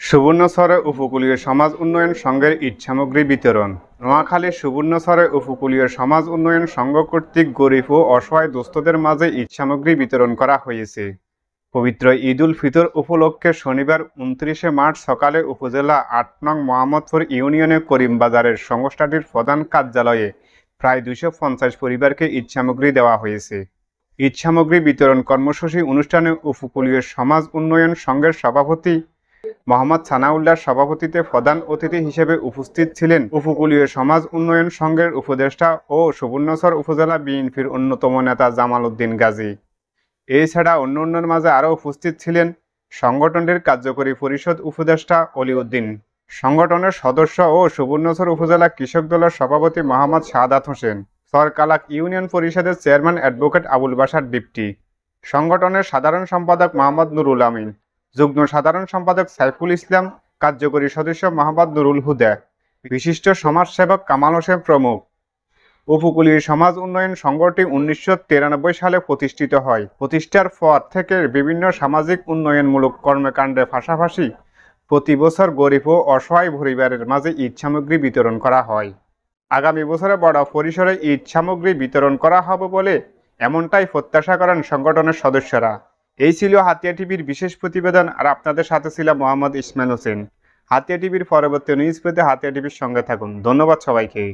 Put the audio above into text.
সুবর্ণচরে উপকূলীয় সমাজ উন্নয়ন সংঘের ঈদ সামগ্রী বিতরণ। নোয়াখালীর সুবর্ণচরে উপকূলীয় সমাজ উন্নয়ন সংঘ কর্তৃক গরিব ও অসহায় দুস্থদের মাঝে ঈদ সামগ্রী বিতরণ করা হয়েছে। পবিত্র ঈদ উল ফিতর উপলক্ষে শনিবার ২৯ মার্চ সকালে উপজেলা ৮ নং মোহাম্মদপুর ইউনিয়নের করিমবাজারের সংস্থাটির প্রধান কার্যালয়ে প্রায় ২৫০ পরিবারকে ঈদ সামগ্রী দেওয়া হয়েছে। ঈদ সামগ্রী বিতরণ কর্মসূচি অনুষ্ঠানে উপকূলীয় সমাজ উন্নয়ন সংঘের সভাপতি মোহাম্মদ সানাউল্লাহর সভাপতিত্বে প্রধান অতিথি হিসেবে উপস্থিত ছিলেন উপকূলীয় সমাজ উন্নয়ন সংঘের উপদেষ্টা ও সুবর্ণচর উপজেলা বিএনপির অন্যতম নেতা জামাল উদ্দিন গাজী। এছাড়া অন্যান্যের মাঝে আরও উপস্থিত ছিলেন সংগঠনটির কার্যকরী পরিষদ উপদেষ্টা অলি উদ্দিন, সংগঠনের সদস্য ও সুবর্ণচর উপজেলা কৃষক দলের সভাপতি মোহাম্মদ শাহাদাত হোসেন, চরকালাক ইউনিয়ন পরিষদের chairman advocate Abul Bashar deputy, সংগঠনের সাধারণ সম্পাদক মোহাম্মদ নুরুল আমিন, যুগ্ম সাধারণ সম্পাদক সাইফুল ইসলাম, কার্যকরী সদস্য মোহাম্মদ নুরুল হুদা, বিশিষ্ট সমাজসেবক কামাল হোসেন প্রমুখ। উপকূলীয় সমাজ উন্নয়ন সংঘটি ১৯৯৩ সালে প্রতিষ্ঠিত হয়। প্রতিষ্ঠার পর থেকে বিভিন্ন সামাজিক উন্নয়নমূলক কর্মকাণ্ডের পাশাপাশি প্রতি বছর গরিব ও অসহায় পরিবারের মাঝে ঈদ সামগ্রী বিতরণ করা হয়। আগামী বছরে বড় পরিসরে ঈদ সামগ্রী বিতরণ করা হবে বলে এমনটাই প্রত্যাশা করেন সংগঠনের সদস্যরা। এই ছিল হাতিয়া টিভির বিশেষ প্রতিবেদন, আর আপনাদের সাথে ছিলাম মোহাম্মদ ইসমাইল হোসেন। হাতিয়া টিভির পরবর্তী নিউজ পেতে হাতিয়া টিভির সঙ্গে থাকুন। ধন্যবাদ সবাইকে।